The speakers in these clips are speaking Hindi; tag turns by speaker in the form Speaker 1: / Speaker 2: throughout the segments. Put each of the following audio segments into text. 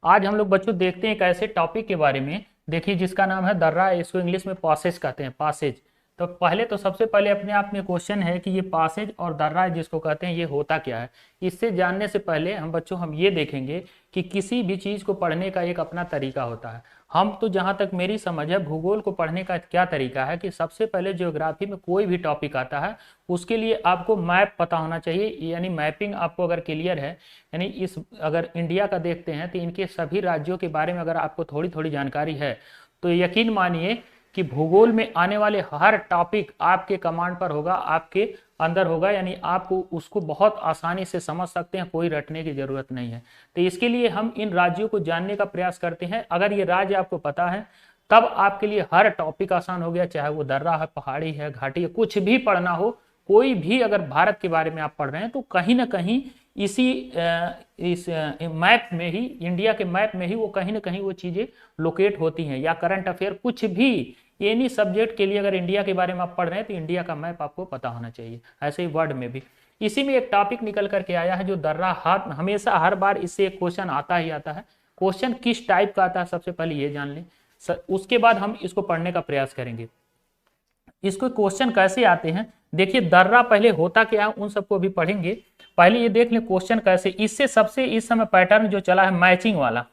Speaker 1: आज हम लोग बच्चों देखते हैं एक ऐसे टॉपिक के बारे में, देखिए जिसका नाम है दर्रा। इसको इंग्लिश में पासेज कहते हैं, पासेज। तो पहले तो सबसे पहले अपने आप में क्वेश्चन है कि ये पासेज और दर्रा जिसको कहते हैं ये होता क्या है। इससे जानने से पहले हम बच्चों हम ये देखेंगे कि किसी भी चीज़ को पढ़ने का एक अपना तरीका होता है। हम तो जहाँ तक मेरी समझ है भूगोल को पढ़ने का क्या तरीका है कि सबसे पहले ज्योग्राफी में कोई भी टॉपिक आता है उसके लिए आपको मैप पता होना चाहिए, यानी मैपिंग आपको अगर क्लियर है, यानी इस अगर इंडिया का देखते हैं तो इनके सभी राज्यों के बारे में अगर आपको थोड़ी थोड़ी जानकारी है तो यकीन मानिए कि भूगोल में आने वाले हर टॉपिक आपके कमांड पर होगा, आपके अंदर होगा, यानी आप उसको बहुत आसानी से समझ सकते हैं, कोई रटने की जरूरत नहीं है। तो इसके लिए हम इन राज्यों को जानने का प्रयास करते हैं। अगर ये राज्य आपको पता है तब आपके लिए हर टॉपिक आसान हो गया, चाहे वो दर्रा है, पहाड़ी है, घाटी है, कुछ भी पढ़ना हो, कोई भी अगर भारत के बारे में आप पढ़ रहे हैं तो कहीं ना कहीं इस मैप में ही, इंडिया के मैप में ही वो कहीं ना कहीं वो चीज़ें लोकेट होती हैं। या करंट अफेयर कुछ भी एनी सब्जेक्ट के लिए अगर इंडिया के बारे में आप पढ़ रहे हैं तो इंडिया का मैप आपको पता होना चाहिए। ऐसे ही वर्ड में भी इसी में एक टॉपिक निकल करके आया है जो दर्रा हाथ, हमेशा हर बार इससे एक क्वेश्चन आता ही आता है। क्वेश्चन किस टाइप का आता है सबसे पहले ये जान लें, उसके बाद हम इसको पढ़ने का प्रयास करेंगे। इसको क्वेश्चन कैसे आते हैं, देखिए दर्रा पहले होता क्या है उन सबको भी पढ़ेंगे। पहले ये देख लें क्वेश्चन कैसे, इससे सबसे इस समय पैटर्न जो चला है मैचिंग वाला,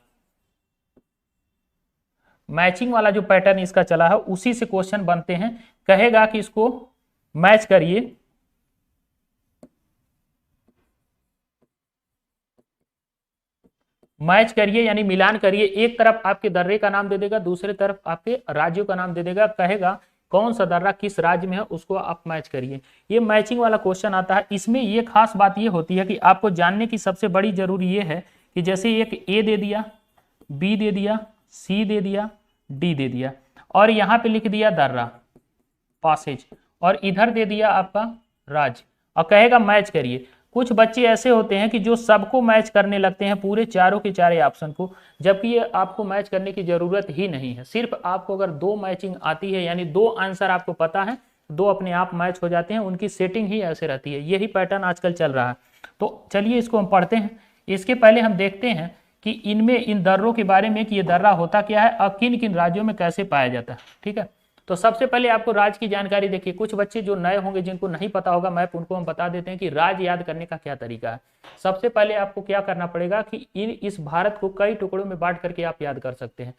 Speaker 1: मैचिंग वाला जो पैटर्न इसका चला है उसी से क्वेश्चन बनते हैं। कहेगा कि इसको मैच करिए, मैच करिए यानी मिलान करिए। एक तरफ आपके दर्रे का नाम दे देगा, दूसरी तरफ आपके राज्यों का नाम दे देगा, कहेगा कौन सा दर्रा किस राज्य में है उसको आप मैच करिए। ये मैचिंग वाला क्वेश्चन आता है। इसमें ये खास बात ये होती है कि आपको जानने की सबसे बड़ी जरूरी ये है कि जैसे एक ए दे दिया, बी दे दिया, सी दे दिया, डी दे दिया और यहाँ पे लिख दिया दर्रा पासेज और इधर दे दिया आपका राज्य और कहेगा मैच करिए। कुछ बच्चे ऐसे होते हैं कि जो सबको मैच करने लगते हैं, पूरे चारों के चारे ऑप्शन को, जबकि ये आपको मैच करने की जरूरत ही नहीं है। सिर्फ आपको अगर दो मैचिंग आती है यानी दो आंसर आपको पता है, दो अपने आप मैच हो जाते हैं, उनकी सेटिंग ही ऐसे रहती है। यही पैटर्न आजकल चल रहा है। तो चलिए इसको हम पढ़ते हैं। इसके पहले हम देखते हैं कि इनमें इन दर्रों के बारे में कि ये दर्रा होता क्या है और किन किन राज्यों में कैसे पाया जाता है। ठीक है, तो सबसे पहले आपको राज्य की जानकारी देखिए। कुछ बच्चे जो नए होंगे जिनको नहीं पता होगा मैप, उनको हम बता देते हैं कि राज्य याद करने का क्या तरीका है। सबसे पहले आपको क्या करना पड़ेगा कि इस भारत को कई टुकड़ों में बांट करके आप याद कर सकते हैं।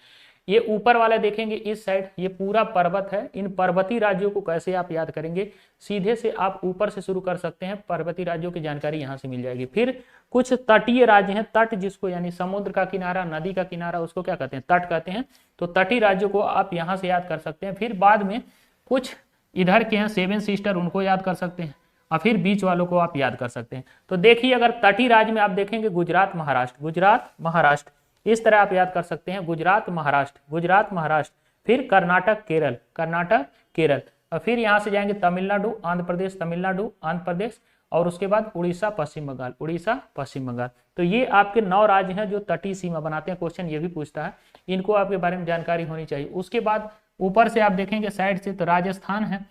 Speaker 1: ये ऊपर वाला देखेंगे इस साइड, ये पूरा पर्वत है। इन पर्वतीय राज्यों को कैसे आप याद करेंगे, सीधे से आप ऊपर से शुरू कर सकते हैं, पर्वतीय राज्यों की जानकारी यहाँ से मिल जाएगी। फिर कुछ तटीय राज्य हैं, तट जिसको यानी समुद्र का किनारा, नदी का किनारा, उसको क्या कहते हैं, तट कहते हैं। तो तटीय राज्यों को आप यहाँ से याद कर सकते हैं। फिर बाद में कुछ इधर के हैं सेवन सिस्टर, उनको याद कर सकते हैं और फिर बीच वालों को आप याद कर सकते हैं। तो देखिए अगर तटीय राज्य में आप देखेंगे गुजरात महाराष्ट्र, गुजरात महाराष्ट्र, इस तरह आप याद कर सकते हैं गुजरात महाराष्ट्र, गुजरात महाराष्ट्र। फिर कर्नाटक केरल, कर्नाटक केरल, और फिर यहाँ से जाएंगे तमिलनाडु आंध्र प्रदेश, तमिलनाडु आंध्र प्रदेश, और उसके बाद उड़ीसा पश्चिम बंगाल, उड़ीसा पश्चिम बंगाल। तो ये आपके 9 राज्य हैं जो तटीय सीमा बनाते हैं। क्वेश्चन ये भी पूछता है, इनको आपके बारे में जानकारी होनी चाहिए। उसके बाद ऊपर से आप देखेंगे साइड से तो राजस्थान है,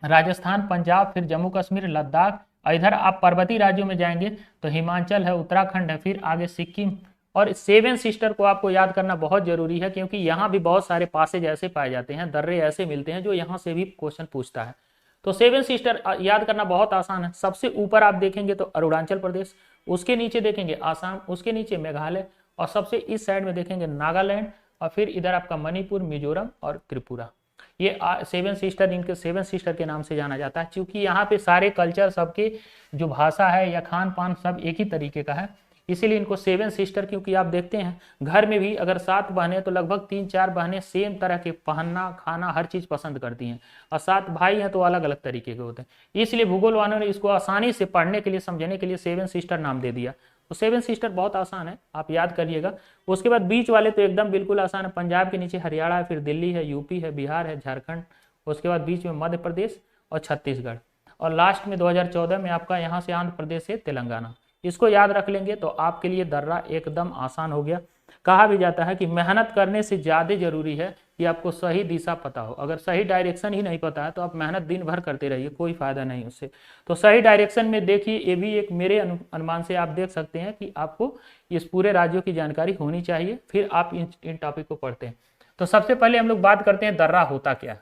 Speaker 1: राजस्थान, पंजाब, फिर जम्मू कश्मीर, लद्दाख। इधर आप पर्वतीय राज्यों में जाएंगे तो हिमाचल है, उत्तराखंड है, फिर आगे सिक्किम। और सेवन सिस्टर को आपको याद करना बहुत जरूरी है क्योंकि यहाँ भी बहुत सारे पासेज ऐसे पाए जाते हैं, दर्रे ऐसे मिलते हैं जो यहाँ से भी क्वेश्चन पूछता है। तो सेवन सिस्टर याद करना बहुत आसान है। सबसे ऊपर आप देखेंगे तो अरुणाचल प्रदेश, उसके नीचे देखेंगे आसाम, उसके नीचे मेघालय, और सबसे इस साइड में देखेंगे नागालैंड, और फिर इधर आपका मणिपुर, मिजोरम और त्रिपुरा। ये सेवन सिस्टर, इनके सेवन सिस्टर के नाम से जाना जाता है क्योंकि यहाँ पे सारे कल्चर, सबके जो भाषा है या खान पान सब एक ही तरीके का है, इसीलिए इनको सेवन सिस्टर। क्योंकि आप देखते हैं घर में भी अगर 7 बहनें तो लगभग 3-4 बहनें सेम तरह के पहनना, खाना, हर चीज पसंद करती हैं, और 7 भाई हैं तो अलग अलग तरीके के होते हैं। इसलिए भूगोल वालों ने इसको आसानी से पढ़ने के लिए, समझने के लिए सेवन सिस्टर नाम दे दिया। तो सेवन सिस्टर बहुत आसान है, आप याद करिएगा। उसके बाद बीच वाले तो एकदम बिल्कुल आसान है। पंजाब के नीचे हरियाणा है, फिर दिल्ली है, यूपी है, बिहार है, झारखंड, उसके बाद बीच में मध्य प्रदेश और छत्तीसगढ़, और लास्ट में 2014 में आपका यहाँ से आंध्र प्रदेश से तेलंगाना। इसको याद रख लेंगे तो आपके लिए दर्रा एकदम आसान हो गया। कहा भी जाता है कि मेहनत करने से ज्यादा जरूरी है कि आपको सही दिशा पता हो। अगर सही डायरेक्शन ही नहीं पता है तो आप मेहनत दिन भर करते रहिए, कोई फायदा नहीं उससे। तो सही डायरेक्शन में देखिए, ये भी एक मेरे अनुमान से आप देख सकते हैं कि आपको इस पूरे राज्यों की जानकारी होनी चाहिए, फिर आप इन टॉपिक को पढ़ते हैं। तो सबसे पहले हम लोग बात करते हैं दर्रा होता क्या।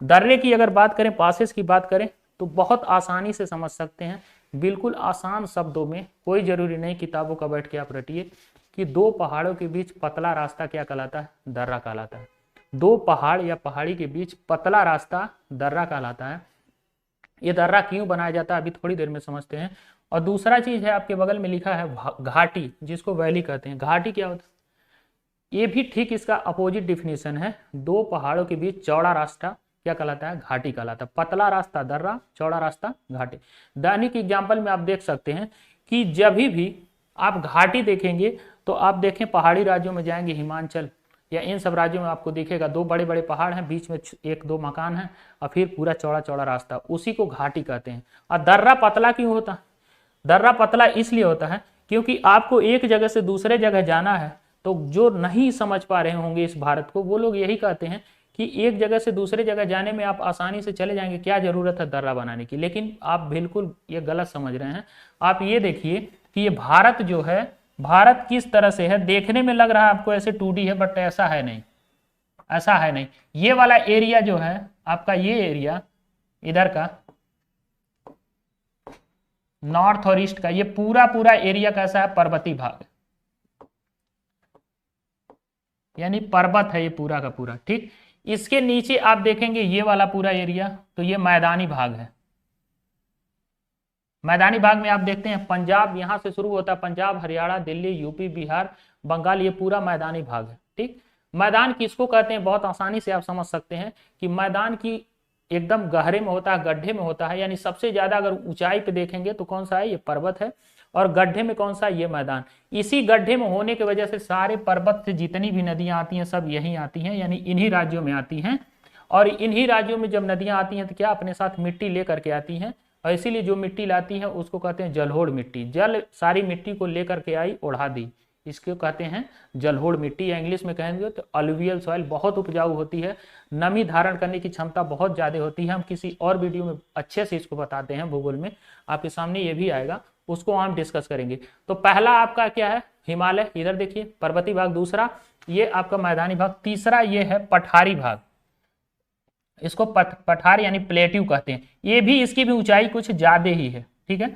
Speaker 1: दर्रे की अगर बात करें, पासेस की बात करें, तो बहुत आसानी से समझ सकते हैं, बिल्कुल आसान शब्दों में, कोई जरूरी नहीं किताबों का बैठ के आप रटिए, कि दो पहाड़ों के बीच पतला रास्ता क्या कहलाता है, दर्रा कहलाता है। दो पहाड़ या पहाड़ी के बीच पतला रास्ता दर्रा कहलाता है। ये दर्रा क्यों बनाया जाता है अभी थोड़ी देर में समझते हैं। और दूसरा चीज है, आपके बगल में लिखा है घाटी, जिसको वैली कहते हैं। घाटी क्या होता है, ये भी ठीक इसका अपोजिट डिफिनेशन है। दो पहाड़ों के बीच चौड़ा रास्ता क्या कहलाता है, घाटी कहलाता है। पतला रास्ता दर्रा, चौड़ा रास्ता घाटी। दैनिक एग्जाम्पल में आप देख सकते हैं कि जब भी आप घाटी देखेंगे तो आप देखें पहाड़ी राज्यों में जाएंगे, हिमाचल या इन सब राज्यों में आपको दिखेगा दो बड़े बड़े पहाड़ हैं, बीच में एक दो मकान हैं और फिर पूरा चौड़ा चौड़ा रास्ता, उसी को घाटी कहते हैं। और दर्रा पतला क्यों होता है, दर्रा पतला इसलिए होता है क्योंकि आपको एक जगह से दूसरे जगह जाना है, तो जो नहीं समझ पा रहे होंगे इस भारत को, वो लोग यही कहते हैं कि एक जगह से दूसरे जगह जाने में आप आसानी से चले जाएंगे, क्या जरूरत है दर्रा बनाने की। लेकिन आप बिल्कुल ये गलत समझ रहे हैं। आप ये देखिए कि ये भारत जो है, भारत किस तरह से है, देखने में लग रहा है आपको ऐसे 2D है, बट ऐसा है नहीं, ऐसा है नहीं। ये वाला एरिया जो है आपका, ये एरिया इधर का नॉर्थ और ईस्ट का, ये पूरा पूरा एरिया कैसा है, पर्वतीय भाग, यानी पर्वत है ये पूरा का पूरा। ठीक, इसके नीचे आप देखेंगे ये वाला पूरा एरिया, तो ये मैदानी भाग है। मैदानी भाग में आप देखते हैं पंजाब यहां से शुरू होता है, पंजाब, हरियाणा, दिल्ली, यूपी, बिहार, बंगाल, ये पूरा मैदानी भाग है। ठीक, मैदान किसको कहते हैं, बहुत आसानी से आप समझ सकते हैं कि मैदान की एकदम गहरे में होता है, गड्ढे में होता है, यानी सबसे ज्यादा अगर ऊंचाई पे देखेंगे तो कौन सा है, ये पर्वत है, और गड्ढे में कौन सा, ये मैदान। इसी गड्ढे में होने की वजह से सारे पर्वत से जितनी भी नदियां आती हैं सब यहीं आती हैं, यानी इन्हीं राज्यों में आती हैं। और इन्हीं राज्यों में जब नदियां आती हैं तो क्या अपने साथ मिट्टी लेकर के आती हैं, और इसीलिए जो मिट्टी लाती है उसको कहते हैं जलोढ़ मिट्टी। जल सारी मिट्टी को लेकर के आई, उड़ा दी, इसको कहते हैं जलोढ़ मिट्टी, या इंग्लिश में कहेंगे तो अलुवियल सॉइल। बहुत उपजाऊ होती है, नमी धारण करने की क्षमता बहुत ज्यादा होती है। हम किसी और वीडियो में अच्छे से इसको बताते हैं, भूगोल में आपके सामने ये भी आएगा, उसको हम डिस्कस करेंगे। तो पहला आपका क्या है, हिमालय, इधर देखिए पर्वतीय भाग। दूसरा ये आपका मैदानी भाग। तीसरा ये है पठारी भाग, इसको पठार यानी प्लेट्यू कहते हैं। ये भी, इसकी भी ऊंचाई कुछ ज्यादा ही है। ठीक है,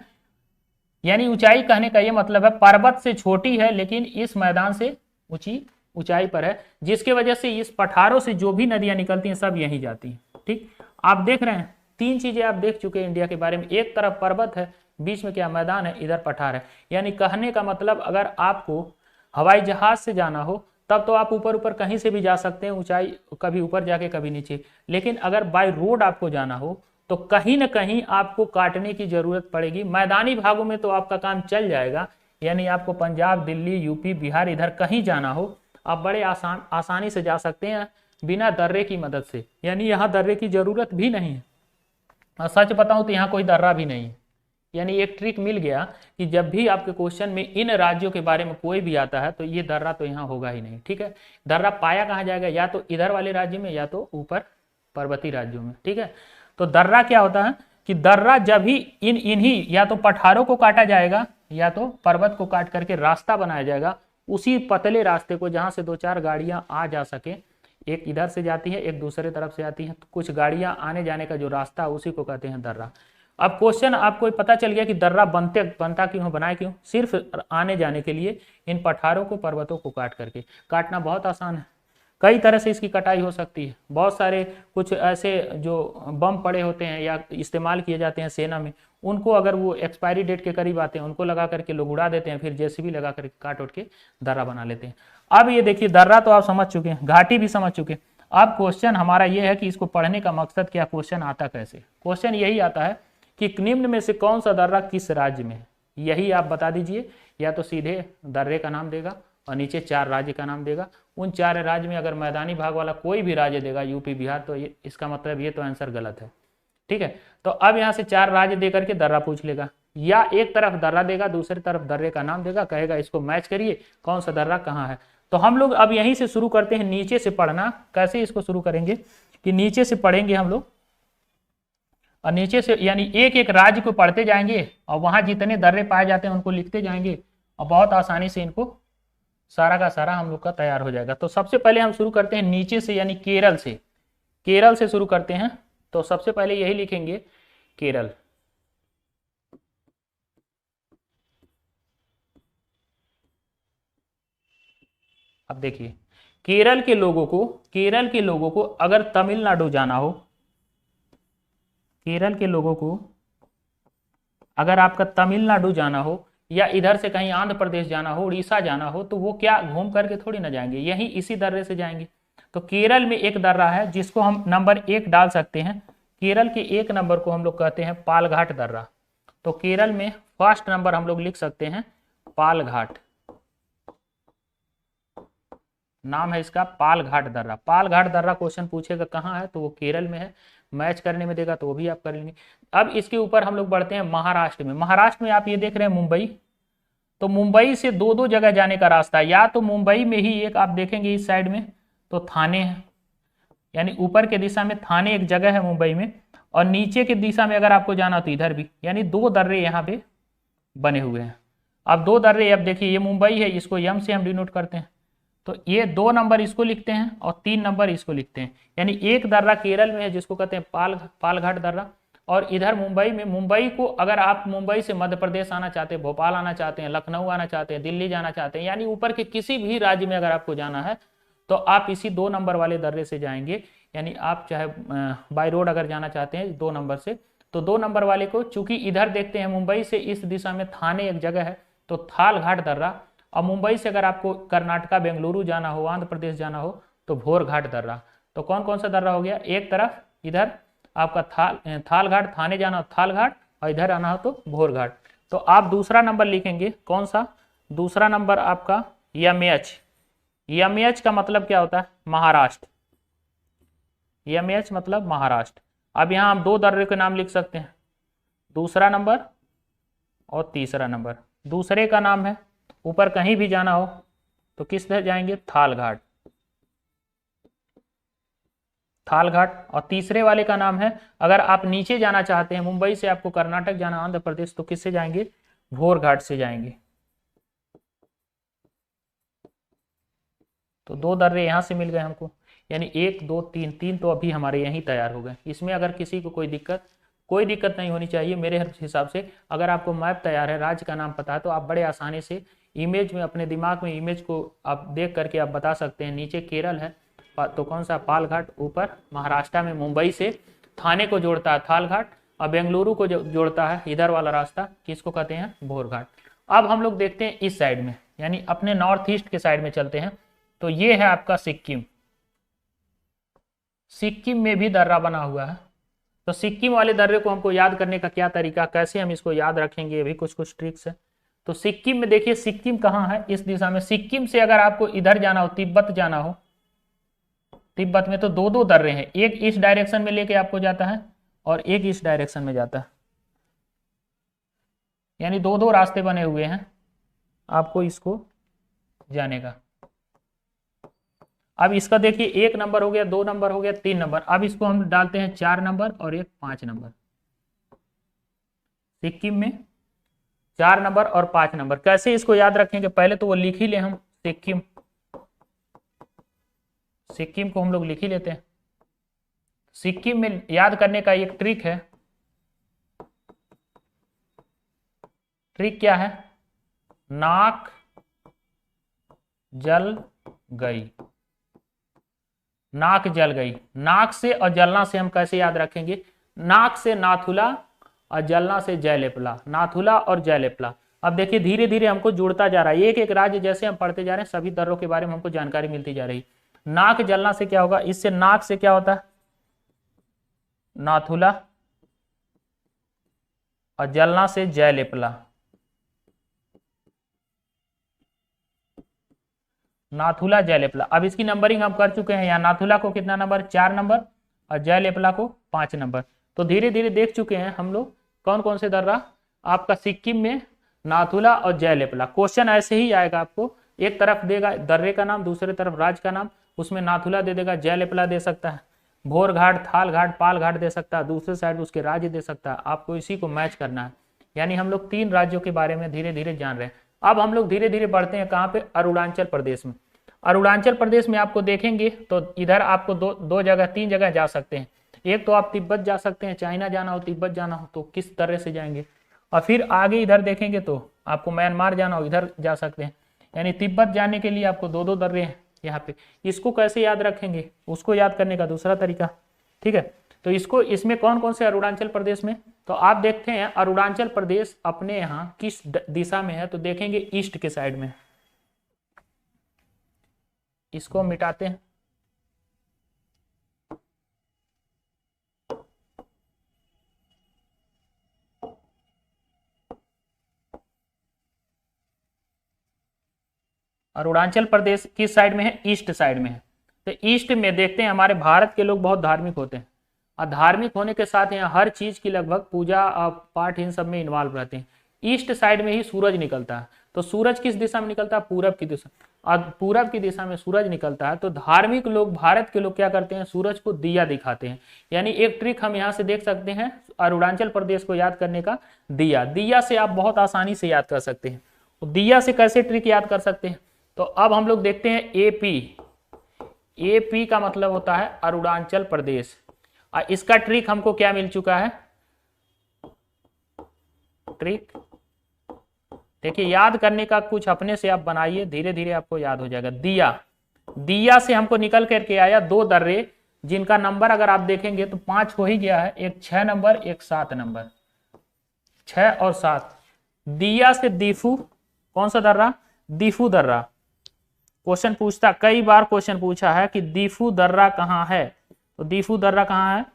Speaker 1: यानी ऊंचाई कहने का ये मतलब है पर्वत से छोटी है लेकिन इस मैदान से ऊंचाई पर है, जिसके वजह से इस पठारों से जो भी नदियां निकलती हैं सब यहीं जाती हैं। ठीक, आप देख रहे हैं तीन चीजें आप देख चुके हैं इंडिया के बारे में। एक तरफ पर्वत है, बीच में क्या मैदान है, इधर पठार है। यानी कहने का मतलब अगर आपको हवाई जहाज से जाना हो तब तो आप ऊपर ऊपर कहीं से भी जा सकते हैं, ऊंचाई कभी ऊपर जाके कभी नीचे। लेकिन अगर बाय रोड आपको जाना हो तो कहीं ना कहीं आपको काटने की जरूरत पड़ेगी। मैदानी भागों में तो आपका काम चल जाएगा, यानी आपको पंजाब, दिल्ली, यूपी, बिहार इधर कहीं जाना हो आप बड़े आसानी से जा सकते हैं बिना दर्रे की मदद से, यानी यहाँ दर्रे की जरूरत भी नहीं है। और सच बताऊं तो यहाँ कोई दर्रा भी नहीं है। यानी एक ट्रिक मिल गया कि जब भी आपके क्वेश्चन में इन राज्यों के बारे में कोई भी आता है तो ये दर्रा तो यहाँ होगा ही नहीं। ठीक है, दर्रा पाया कहाँ जाएगा, या तो इधर वाले राज्य में या तो ऊपर पर्वतीय राज्यों में। ठीक है, तो दर्रा क्या होता है कि दर्रा जब भी इन्हीं या तो पठारों को काटा जाएगा या तो पर्वत को काट करके रास्ता बनाया जाएगा, उसी पतले रास्ते को जहां से दो चार गाड़ियां आ जा सके, एक इधर से जाती है एक दूसरे तरफ से आती है, तो कुछ गाड़ियां आने जाने का जो रास्ता है उसी को कहते हैं दर्रा। अब क्वेश्चन आपको पता चल गया कि दर्रा बनता क्यों, बनाए क्यों, सिर्फ आने जाने के लिए इन पठारों को पर्वतों को काट करके। काटना बहुत आसान है, कई तरह से इसकी कटाई हो सकती है। बहुत सारे कुछ ऐसे जो बम पड़े होते हैं या इस्तेमाल किए जाते हैं सेना में, उनको अगर वो एक्सपायरी डेट के करीब आते हैं उनको लगा करके लोग उड़ा देते हैं, फिर जेसीबी लगा करके काट उठ के दर्रा बना लेते हैं। अब ये देखिए दर्रा तो आप समझ चुके हैं, घाटी भी समझ चुके हैं। अब क्वेश्चन हमारा ये है कि इसको पढ़ने का मकसद क्या, क्वेश्चन आता कैसे। क्वेश्चन यही आता है कि निम्न में से कौन सा दर्रा किस राज्य में है, यही आप बता दीजिए। या तो सीधे दर्रे का नाम देगा और नीचे 4 राज्य का नाम देगा। उन 4 राज्य में अगर मैदानी भाग वाला कोई भी राज्य देगा यूपी बिहार, तो ये इसका मतलब ये तो आंसर गलत है। ठीक है, तो अब यहाँ से 4 राज्य देकर के दर्रा पूछ लेगा, या एक तरफ दर्रा देगा दूसरी तरफ दर्रे का नाम देगा, कहेगा इसको मैच करिए कौन सा दर्रा कहाँ है। तो हम लोग अब यहीं से शुरू करते हैं नीचे से पढ़ना। कैसे इसको शुरू करेंगे कि नीचे से पढ़ेंगे हम लोग, और नीचे से यानी एक एक राज्य को पढ़ते जाएंगे और वहां जितने दर्रे पाए जाते हैं उनको लिखते जाएंगे, और बहुत आसानी से इनको सारा का सारा हम लोग का तैयार हो जाएगा। तो सबसे पहले हम शुरू करते हैं नीचे से, यानी केरल से। केरल से शुरू करते हैं। तो सबसे पहले यही लिखेंगे केरल। अब देखिए, केरल के लोगों को अगर तमिलनाडु जाना हो, केरल के लोगों को अगर आपका तमिलनाडु जाना हो या इधर से कहीं आंध्र प्रदेश जाना हो, उड़ीसा जाना हो, तो वो क्या घूम करके थोड़ी ना जाएंगे, यही इसी दर्रे से जाएंगे। तो केरल में एक दर्रा है जिसको हम नंबर 1 डाल सकते हैं। केरल के 1 नंबर को हम लोग कहते हैं पालघाट दर्रा। तो केरल में फर्स्ट नंबर हम लोग लिख सकते हैं पालघाट, नाम है इसका पालघाट दर्रा। पालघाट दर्रा क्वेश्चन पूछेगा कहाँ है, तो वो केरल में है। मैच करने में देगा तो वो भी आप कर लेंगे। अब इसके ऊपर हम लोग बढ़ते हैं महाराष्ट्र में। महाराष्ट्र में आप ये देख रहे हैं मुंबई, तो मुंबई से दो जगह जाने का रास्ता है। या तो मुंबई में ही एक आप देखेंगे इस साइड में तो थाने है, यानी ऊपर के दिशा में थाने एक जगह है मुंबई में, और नीचे की दिशा में अगर आपको जाना तो इधर भी, यानी 2 दर्रे यहाँ पे बने हुए हैं। अब 2 दर्रे, अब देखिए ये मुंबई है, इसको यम से हम डिनोट करते हैं, तो ये 2 नंबर इसको लिखते हैं और 3 नंबर इसको लिखते हैं। यानी एक दर्रा केरल में है जिसको कहते हैं पालघाट दर्रा, और इधर मुंबई में, मुंबई को अगर आप मुंबई से मध्य प्रदेश आना चाहते हैं, भोपाल आना चाहते हैं, लखनऊ आना चाहते हैं, दिल्ली जाना चाहते हैं, यानी ऊपर के किसी भी राज्य में अगर आपको जाना है तो आप इसी 2 नंबर वाले दर्रे से जाएंगे। यानी आप चाहे बाय रोड अगर जाना चाहते हैं 2 नंबर से, तो 2 नंबर वाले को, चूंकि इधर देखते हैं मुंबई से इस दिशा में थाने एक जगह है, तो थालघाट दर्रा। और मुंबई से अगर आपको कर्नाटका बेंगलुरु जाना हो, आंध्र प्रदेश जाना हो, तो भोरघाट दर्रा। तो कौन कौन सा दर्रा हो गया, एक तरफ इधर आपका थालघाट, थाने जाना हो थालघाट, और इधर आना हो तो भोरघाट। तो आप दूसरा नंबर लिखेंगे कौन सा, दूसरा नंबर आपका यमएच। यमएच का मतलब क्या होता है, महाराष्ट्र। यमएच मतलब महाराष्ट्र। अब यहाँ हम 2 दर्रे के नाम लिख सकते हैं, दूसरा नंबर और तीसरा नंबर। दूसरे का नाम है, ऊपर कहीं भी जाना हो तो किस तरह जाएंगे, थालघाट, थालघाट। और तीसरे वाले का नाम है, अगर आप नीचे जाना चाहते हैं, मुंबई से आपको कर्नाटक जाना, आंध्र प्रदेश, तो किससे जाएंगे, भोरघाट से जाएंगे। तो 2 दर्रे यहां से मिल गए हमको, यानी 1 2 3 तो अभी हमारे यहीं तैयार हो गए। इसमें अगर किसी को कोई दिक्कत नहीं होनी चाहिए मेरे हिसाब से। अगर आपको मैप तैयार है, राज्य का नाम पता है, तो आप बड़े आसानी से इमेज में, अपने दिमाग में इमेज को आप देख करके आप बता सकते हैं। नीचे केरल है तो कौन सा, पालघाट, ऊपर महाराष्ट्र में मुंबई से थाने को जोड़ता है थालघाट, और बेंगलुरु को जोड़ता है इधर वाला रास्ता, किसको कहते हैं, भोरघाट। अब हम लोग देखते हैं इस साइड में, यानी अपने नॉर्थ ईस्ट के साइड में चलते हैं। तो ये है आपका सिक्किम। सिक्किम में भी दर्रा बना हुआ है। तो सिक्किम वाले दर्रे को हमको याद करने का क्या तरीका, कैसे हम इसको याद रखेंगे, ये भी कुछ ट्रिक्स है। तो सिक्किम में देखिए, सिक्किम कहाँ है, इस दिशा में। सिक्किम से अगर आपको इधर जाना हो, तिब्बत जाना हो, तिब्बत में तो 2 दर्रे हैं, एक इस डायरेक्शन में लेके आपको जाता है और एक इस डायरेक्शन में जाता है, यानी 2 रास्ते बने हुए हैं आपको इसको जाने का। अब इसका देखिए 1 नंबर हो गया, 2 नंबर हो गया, 3 नंबर। अब इसको हम डालते हैं 4 नंबर और एक 5 नंबर। सिक्किम में 4 नंबर और 5 नंबर। कैसे इसको याद रखेंगे, पहले तो वो लिख ही ले हम, सिक्किम को हम लोग लिख ही लेते हैं। सिक्किम में याद करने का एक ट्रिक है। ट्रिक क्या है, नाक जल गई, नाक जल गई। नाक से और जलना से हम कैसे याद रखेंगे, नाक से नाथुला और जलना से जयलेपला, नाथुला और जयलेपला। अब देखिए धीरे धीरे हमको जुड़ता जा रहा है, एक एक राज्य जैसे हम पढ़ते जा रहे हैं, सभी दर्रों के बारे में हमको जानकारी मिलती जा रही। नाक जलना से क्या होगा, इससे नाक से क्या होता है, नाथुला, और जलना से जयलेपला, नाथुला जयलेपला। अब इसकी नंबरिंग हम कर चुके हैं, यहाँ नाथुला को कितना नंबर, 4 नंबर, और जयलेपला को 5 नंबर। तो धीरे धीरे देख चुके हैं हम लोग कौन कौन से दर्रा। आपका सिक्किम में नाथुला और जयलेपला, क्वेश्चन ऐसे ही आएगा आपको एक तरफ देगा दर्रे का नाम, दूसरे तरफ राज्य का नाम, उसमें नाथुला दे देगा, जयलेपला दे सकता है, भोर घाट, थाल घाट, पाल घाट दे सकता है, दूसरे साइड उसके राज्य दे सकता है। आपको इसी को मैच करना है। यानी हम लोग 3 राज्यों के बारे में धीरे धीरे जान रहे हैं। अब हम लोग धीरे धीरे बढ़ते हैं कहाँ पे, अरुणाचल प्रदेश में। अरुणाचल प्रदेश में आपको देखेंगे तो इधर आपको दो जगह 3 जगह जा सकते हैं। एक तो आप तिब्बत जा सकते हैं, चाइना जाना हो, तिब्बत जाना हो तो किस तरह से जाएंगे, और फिर आगे इधर देखेंगे तो आपको म्यांमार जाना हो, इधर जा सकते हैं। यानी तिब्बत जाने के लिए आपको 2 दर्रे हैं यहाँ पे। इसको कैसे याद रखेंगे, उसको याद करने का दूसरा तरीका, ठीक है। तो इसको, इसमें कौन कौन से अरुणाचल प्रदेश में, तो आप देखते हैं अरुणाचल प्रदेश अपने यहाँ किस दिशा में है, तो देखेंगे ईस्ट के साइड में। इसको मिटाते हैं, अरुणाचल प्रदेश किस साइड में है, ईस्ट साइड में है। तो ईस्ट में देखते हैं हमारे भारत के लोग बहुत धार्मिक होते हैं, और धार्मिक होने के साथ यहाँ हर चीज की लगभग पूजा पाठ इन सब में इन्वॉल्व रहते हैं। ईस्ट साइड में ही सूरज निकलता है, तो सूरज किस दिशा में निकलता है, पूरब की दिशा, और पूरब की दिशा में सूरज निकलता है। तो धार्मिक लोग, भारत के लोग क्या करते हैं, सूरज को दिया दिखाते हैं। यानी एक ट्रिक हम यहाँ से देख सकते हैं अरुणाचल प्रदेश को याद करने का, दिया। दिया से आप बहुत आसानी से याद कर सकते हैं। दिया से कैसे ट्रिक याद कर सकते हैं, तो अब हम लोग देखते हैं एपी। एपी का मतलब होता है अरुणाचल प्रदेश, और इसका ट्रिक हमको क्या मिल चुका है, ट्रिक देखिए, याद करने का कुछ अपने से आप बनाइए, धीरे धीरे आपको याद हो जाएगा। दिया, दिया से हमको निकल करके आया 2 दर्रे, जिनका नंबर अगर आप देखेंगे तो 5 हो ही गया है, एक 6 नंबर, एक 7 नंबर, 6 और 7। दिया से दीफू, कौन सा दर्रा, दीफू दर्रा। क्वेश्चन पूछता, कई बार क्वेश्चन पूछा है कि दीफू दर्रा कहाँ है, तो दीफू दर्रा कहाँ है,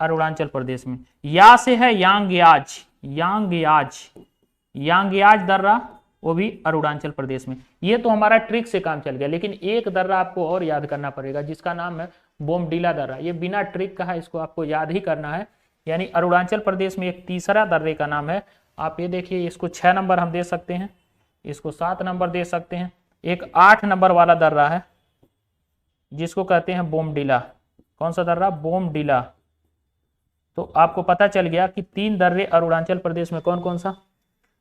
Speaker 1: अरुणाचल प्रदेश में। या से है यांगयाज, यांगयाज, यांगयाज दर्रा, वो भी अरुणाचल प्रदेश में। ये तो हमारा ट्रिक से काम चल गया, लेकिन एक दर्रा आपको और याद करना पड़ेगा जिसका नाम है बोमडिला दर्रा। ये बिना ट्रिक का है, इसको आपको याद ही करना है। यानी अरुणाचल प्रदेश में एक तीसरा दर्रे का नाम है, आप ये देखिए, इसको 6 नंबर हम दे सकते हैं, इसको 7 नंबर दे सकते हैं। एक 8 नंबर वाला दर्रा है जिसको कहते हैं बोमडिला। कौन सा दर्रा, बोमडिला। तो आपको पता चल गया कि 3 दर्रे अरुणाचल प्रदेश में कौन कौन सा,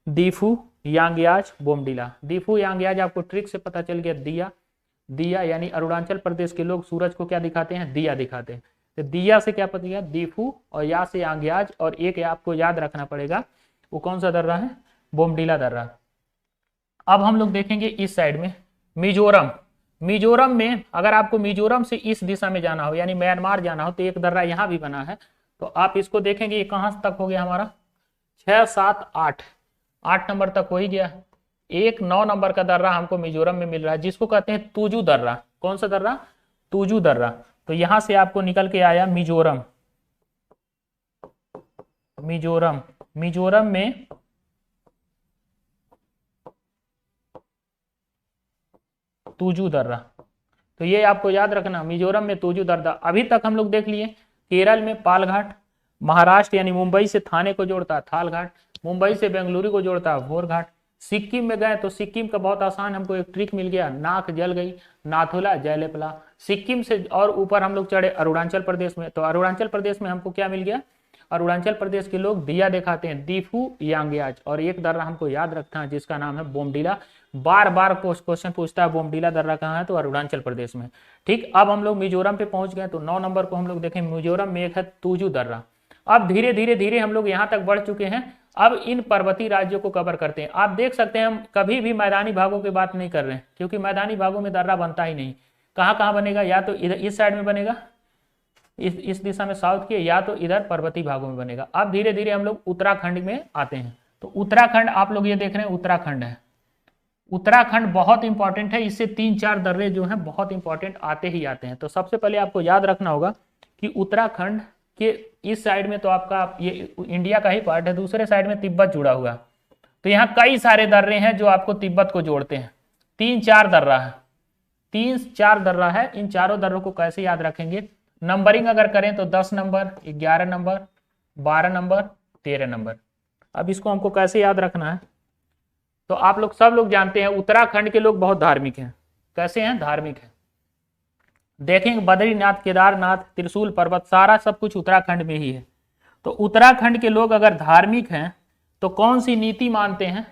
Speaker 1: दीफू, यांगयाज, बोमडिला। दीफू यांगयाज आपको ट्रिक से पता चल गया, दिया। दिया यानी अरुणाचल प्रदेश के लोग सूरज को क्या दिखाते हैं, दिया दिखाते हैं। तो दिया से क्या पता गया, दीफू, और या से यांगयाज, और एक आपको याद रखना पड़ेगा, वो कौन सा दर्रा है, बोमडिला दर्रा। अब हम लोग देखेंगे इस साइड में मिजोरम। मिजोरम में अगर आपको मिजोरम से इस दिशा में जाना हो, यानी म्यांमार जाना हो, तो एक दर्रा यहाँ भी बना है। तो आप इसको देखेंगे, ये कहाँ तक हो गया हमारा, 6, 7, 8 नंबर तक हो ही गया। एक 9 नंबर का दर्रा हमको मिजोरम में मिल रहा है, जिसको कहते हैं तुजू दर्रा। कौन सा दर्रा, तुजू दर्रा। तो यहां से आपको निकल के आया मिजोरम। मिजोरम, मिजोरम में तुजू दर्रा, तो ये आपको याद रखना, मिजोरम में तुजू दर्रा। अभी तक हम लोग देख लिए केरल में पालघाट, महाराष्ट्र यानी मुंबई से थाने को जोड़ता है थाल घाट, मुंबई से बेंगलुरु को जोड़ता है भोर घाट। सिक्किम में गए तो सिक्किम का बहुत आसान हमको एक ट्रिक मिल गया, नाक जल गई, नाथुला, जयलेपला। सिक्किम से और ऊपर हम लोग चढ़े अरुणाचल प्रदेश में, तो अरुणाचल प्रदेश में हमको क्या मिल गया, अरुणाचल प्रदेश के लोग दिया दिखाते हैं, दीफू यांगयाज। और एक दर्रा हमको याद रखना है जिसका नाम है बोमडिला। बार बार क्वेश्चन पूछता है बोमडिला दर्रा कहाँ है, तो अरुणाचल प्रदेश में। ठीक, अब हम लोग मिजोरम पे पहुंच गए, तो 9 नंबर को हम लोग देखें, मिजोरम में एक है तुजू दर्रा। अब धीरे धीरे धीरे हम लोग यहाँ तक बढ़ चुके हैं, अब इन पर्वतीय राज्यों को कवर करते हैं। आप देख सकते हैं हम कभी भी मैदानी भागों की बात नहीं कर रहे हैं, क्योंकि मैदानी भागों में दर्रा बनता ही नहीं। कहाँ कहाँ बनेगा, या तो इधर इस साइड में बनेगा, इस दिशा में साउथ की, या तो इधर पर्वतीय भागों में बनेगा। अब धीरे धीरे हम लोग उत्तराखंड में आते हैं, तो उत्तराखंड आप लोग ये देख रहे हैं, उत्तराखंड है। उत्तराखंड बहुत इंपॉर्टेंट है, इससे 3-4 दर्रे जो हैं बहुत इंपॉर्टेंट आते ही आते हैं। तो सबसे पहले आपको याद रखना होगा कि उत्तराखंड के इस साइड में तो आपका ये इंडिया का ही पार्ट है, दूसरे साइड में तिब्बत जुड़ा हुआ। तो यहाँ कई सारे दर्रे हैं जो आपको तिब्बत को जोड़ते हैं। 3-4 दर्रा है, 3-4 दर्रा है। इन चारों दर्रों को कैसे याद रखेंगे, नंबरिंग अगर करें तो 10 नंबर, 11 नंबर, 12 नंबर, 13 नंबर। अब इसको हमको कैसे याद रखना है, तो आप लोग सब लोग जानते हैं उत्तराखंड के लोग बहुत धार्मिक हैं। कैसे हैं? धार्मिक हैं। देखेंगे बद्रीनाथ, केदारनाथ, त्रिशूल पर्वत, सारा सब कुछ उत्तराखंड में ही है। तो उत्तराखंड के लोग अगर धार्मिक हैं तो कौन सी नीति मानते हैं?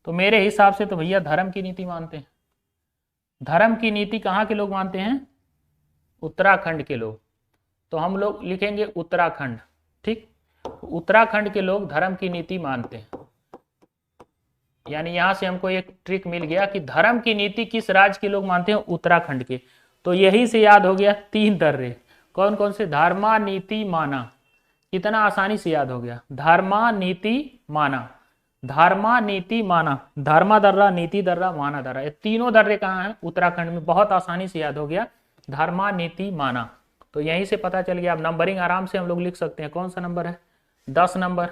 Speaker 1: तो मेरे हिसाब से तो भैया धर्म की नीति मानते हैं। धर्म की नीति कहाँ के लोग मानते हैं? उत्तराखंड के लोग। तो हम लोग लिखेंगे उत्तराखंड। ठीक, उत्तराखंड के लोग धर्म की नीति मानते हैं। यानी यहां से हमको एक ट्रिक मिल गया कि धर्म की नीति किस राज्य के लोग मानते हैं? उत्तराखंड के। तो यही से याद हो गया 3 दर्रे। कौन कौन से? धर्मा, नीति, माना। कितना आसानी से याद हो गया। धर्मा, नीति, माना। धर्मा, नीति, माना। धर्मा दर्रा, नीति दर्रा, माना दर्रा, ये तीनों दर्रे कहाँ हैं? उत्तराखंड में। बहुत आसानी से याद हो गया। धर्मा, नीति, माना। तो यहीं से पता चल गया। अब नंबरिंग आराम से हम लोग लिख सकते हैं। कौन सा नंबर है? 10 नंबर,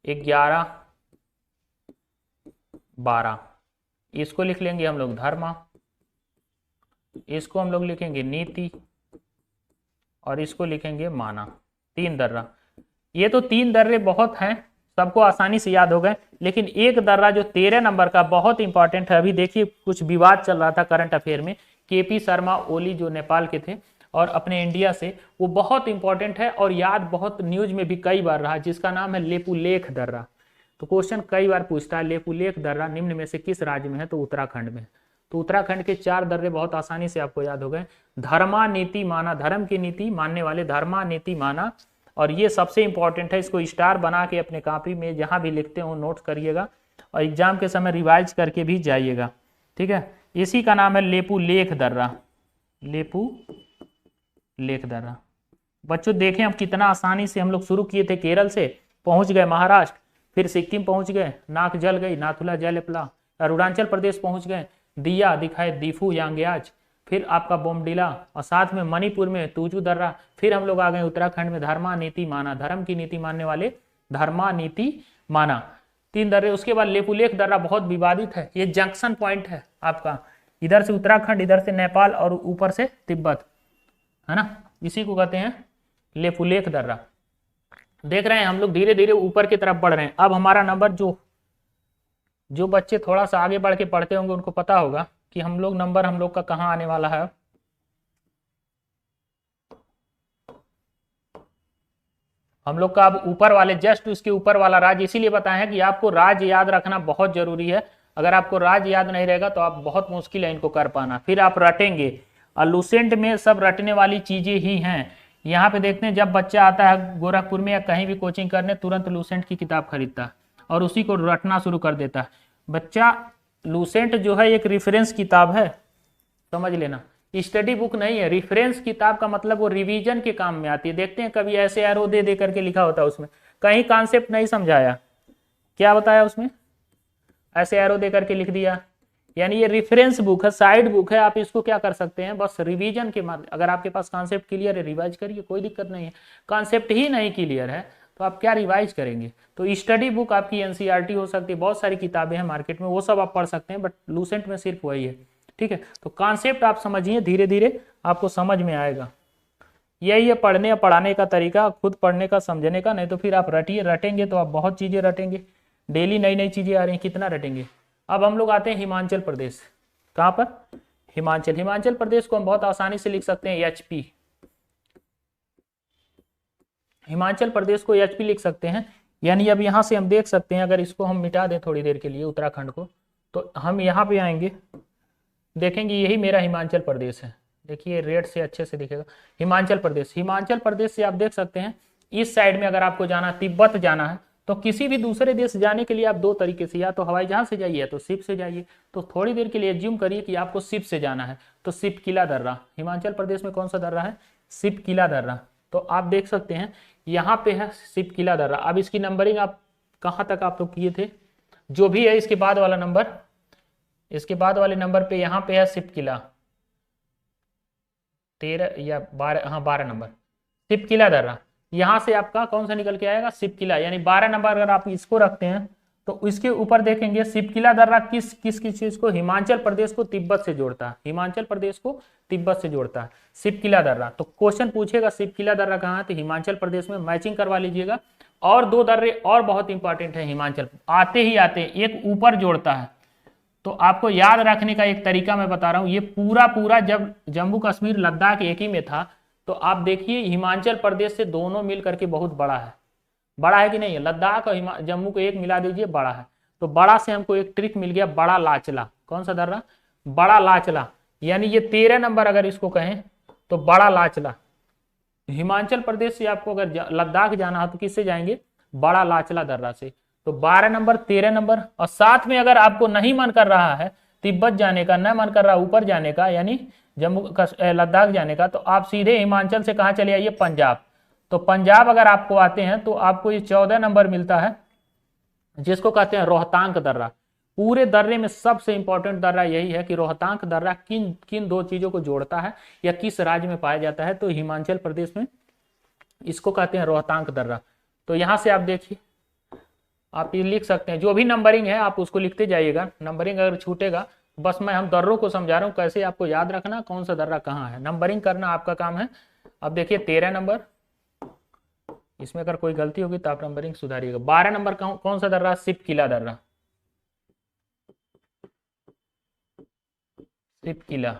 Speaker 1: 11, 12। इसको लिख लेंगे हम लोग धर्मा, इसको हम लोग लिखेंगे नीति, और इसको लिखेंगे माना। 3 दर्रा। ये तो 3 दर्रे बहुत हैं, सबको आसानी से याद हो गए। लेकिन एक दर्रा जो 13 नंबर का बहुत इंपॉर्टेंट है, अभी देखिए कुछ विवाद चल रहा था करंट अफेयर में। केपी शर्मा ओली जो नेपाल के थे और अपने इंडिया से, वो बहुत इंपॉर्टेंट है और याद बहुत न्यूज में भी कई बार रहा, जिसका नाम है लेपुलेख दर्रा। तो क्वेश्चन कई बार पूछता है लेपुलेख दर्रा निम्न में से किस राज्य में है? तो उत्तराखंड में। तो उत्तराखंड के 4 दर्रे बहुत आसानी से आपको याद हो गए। धर्मा, नीति, माना। धर्म की नीति मानने वाले, धर्मा, नीति, माना। और ये सबसे इंपॉर्टेंट है, इसको स्टार बना के अपने कॉपी में जहां भी लिखते हो नोट करिएगा और एग्जाम के समय रिवाइज करके भी जाइएगा। ठीक है, इसी का नाम है लेपुलेख दर्रा। लेपुलेख दर्रा। बच्चों देखें हम कितना आसानी से हम लोग शुरू किए थे, केरल से पहुंच गए महाराष्ट्र, फिर सिक्किम पहुंच गए, नाक जल गई, नाथुला जयलेपला, अरुणाचल प्रदेश पहुंच गए, दिया दिखाए दीफू यांग्याज, फिर आपका बोमडिला, और साथ में मणिपुर में तूजू दर्रा। फिर हम लोग आ गए उत्तराखंड में धर्मा, नीति, माना। धर्म की नीति मानने वाले, धर्मा, नीति, माना। 3 दर्रे। उसके बाद लेपुलेख दर्रा बहुत विवादित है, ये जंक्शन पॉइंट है आपका, इधर से उत्तराखंड, इधर से नेपाल और ऊपर से तिब्बत, है ना। इसी को कहते हैं लेपुलेख दर्रा। देख रहे हैं हम लोग धीरे धीरे ऊपर की तरफ बढ़ रहे हैं। अब हमारा नंबर जो बच्चे थोड़ा सा आगे बढ़ के पढ़ते होंगे उनको पता होगा कि हम लोग का कहाँ आने वाला है। हम लोग का अब ऊपर वाले, जस्ट उसके ऊपर वाला राज्य, इसीलिए बताया है कि आपको राज्य याद रखना बहुत जरूरी है। अगर आपको राज्य याद नहीं रहेगा तो आप बहुत मुश्किल है इनको कर पाना, फिर आप रटेंगे। और लूसेंट में सब रटने वाली चीजें ही हैं। यहाँ पे देखते हैं जब बच्चा आता है गोरखपुर में या कहीं भी कोचिंग करने, तुरंत लूसेंट की किताब खरीदता है और उसी को रटना शुरू कर देता है बच्चा। लूसेंट जो है एक रेफरेंस किताब है, समझ लेना, स्टडी बुक नहीं है। रेफरेंस किताब का मतलब वो रिवीजन के काम में आती है। देखते हैं कभी ऐसे एरो दे करके लिखा होता है उसमें, कहीं कॉन्सेप्ट नहीं समझाया, क्या बताया उसमें, ऐसे एरो दे करके लिख दिया। यानी ये रेफरेंस बुक है, साइड बुक है। आप इसको क्या कर सकते हैं, बस रिवीजन के माध्यम, अगर आपके पास कॉन्सेप्ट क्लियर है रिवाइज करिए, कोई दिक्कत नहीं है। कॉन्सेप्ट ही नहीं क्लियर है तो आप क्या रिवाइज करेंगे। तो स्टडी बुक आपकी एनसीईआरटी हो सकती है, बहुत सारी किताबें हैं मार्केट में, वो सब आप पढ़ सकते हैं, बट लूसेंट में सिर्फ वही है। ठीक है, तो कॉन्सेप्ट आप समझिए, धीरे धीरे आपको समझ में आएगा। यही है पढ़ने या पढ़ाने का तरीका, खुद पढ़ने का, समझने का। नहीं तो फिर आप रटेंगे तो आप बहुत चीजें रटेंगे, डेली नई नई चीजें आ रही हैं, कितना रटेंगे। अब हम लोग आते हैं हिमाचल प्रदेश। कहाँ पर? हिमाचल प्रदेश को हम बहुत आसानी से लिख सकते हैं HP। हिमाचल प्रदेश को HP लिख सकते हैं। यानी अब यहाँ से हम देख सकते हैं, अगर इसको हम मिटा दें थोड़ी देर के लिए उत्तराखंड को, तो हम यहाँ पे आएंगे, देखेंगे यही मेरा हिमाचल प्रदेश है। देखिए रेड से अच्छे से दिखेगा हिमाचल प्रदेश। हिमाचल प्रदेश से आप देख सकते हैं इस साइड में अगर आपको जाना, तिब्बत जाना है, तो किसी भी दूसरे देश जाने के लिए आप 2 तरीके से, या तो हवाई जहाज से जाइए या तो शिप से जाइए। तो थोड़ी देर के लिए एज्यूम करिए कि आपको शिप से जाना है, तो शिपकिला दर्रा। हिमाचल प्रदेश में कौन सा दर्रा है? शिपकिला दर्रा। तो आप देख सकते हैं यहाँ पे है शिपकिला दर्रा। अब इसकी नंबरिंग आप कहाँ तक आप लोग किए थे, जो भी है इसके बाद वाला नंबर, इसके बाद वाले नंबर पे यहाँ पे है शिपकिला 13 या 12, हाँ 12 नंबर शिपकिला दर्रा। यहाँ से आपका कौन सा निकल के आएगा? शिपकिला। यानी 12 नंबर अगर आप इसको रखते हैं तो इसके ऊपर देखेंगे शिपकिला दर्रा किस चीज को, हिमाचल प्रदेश को तिब्बत से जोड़ता है। हिमाचल प्रदेश को तिब्बत से जोड़ता है शिपकिला दर्रा। तो क्वेश्चन पूछेगा शिपकिला दर्रा कहाँ है, तो हिमाचल प्रदेश में। मैचिंग करवा लीजिएगा, और दो दर्रे और बहुत इंपॉर्टेंट है हिमाचल, आते ही आते एक ऊपर जोड़ता है। तो आपको याद रखने का एक तरीका मैं बता रहा हूं, ये पूरा पूरा जब जम्मू कश्मीर लद्दाख एक ही में था, तो आप देखिए हिमाचल प्रदेश से दोनों मिल करके बहुत बड़ा है। बड़ा है कि नहीं है? लद्दाख और जम्मू को एक मिला दीजिए, बड़ा है। तो बड़ा से हमको एक ट्रिक मिल गया, बड़ा लाचला। कौन सा दर्रा? बड़ा लाचला। यानी ये 13 नंबर अगर इसको कहें तो बड़ा लाचला। हिमाचल प्रदेश से आपको अगर लद्दाख जाना हो तो किससे जाएंगे? बड़ा लाचला दर्रा से। तो 12 नंबर, 13 नंबर, और साथ में अगर आपको नहीं मन कर रहा है तिब्बत जाने का, न मन कर रहा ऊपर जाने का, यानी जम्मू लद्दाख जाने का, तो आप सीधे हिमाचल से कहाँ चले आइए? पंजाब। तो पंजाब अगर आपको आते हैं तो आपको ये 14 नंबर मिलता है, जिसको कहते हैं रोहतांग दर्रा। पूरे दर्रे में सबसे इंपॉर्टेंट दर्रा यही है कि रोहतांग दर्रा किन किन दो चीजों को जोड़ता है या किस राज्य में पाया जाता है? तो हिमाचल प्रदेश में इसको कहते हैं रोहतांग दर्रा। तो यहां से आप देखिए, आप ये लिख सकते हैं, जो भी नंबरिंग है आप उसको लिखते जाइएगा, नंबरिंग अगर छूटेगा, बस मैं हम दर्रों को समझा रहा हूं कैसे आपको याद रखना कौन सा दर्रा कहाँ है, नंबरिंग करना आपका काम है। अब देखिए 13 नंबर, इसमें अगर कोई गलती होगी तो आप नंबरिंग सुधारिएगा। 12 नंबर कौन सा दर्रा? सिप किला दर्रा, सिप किला।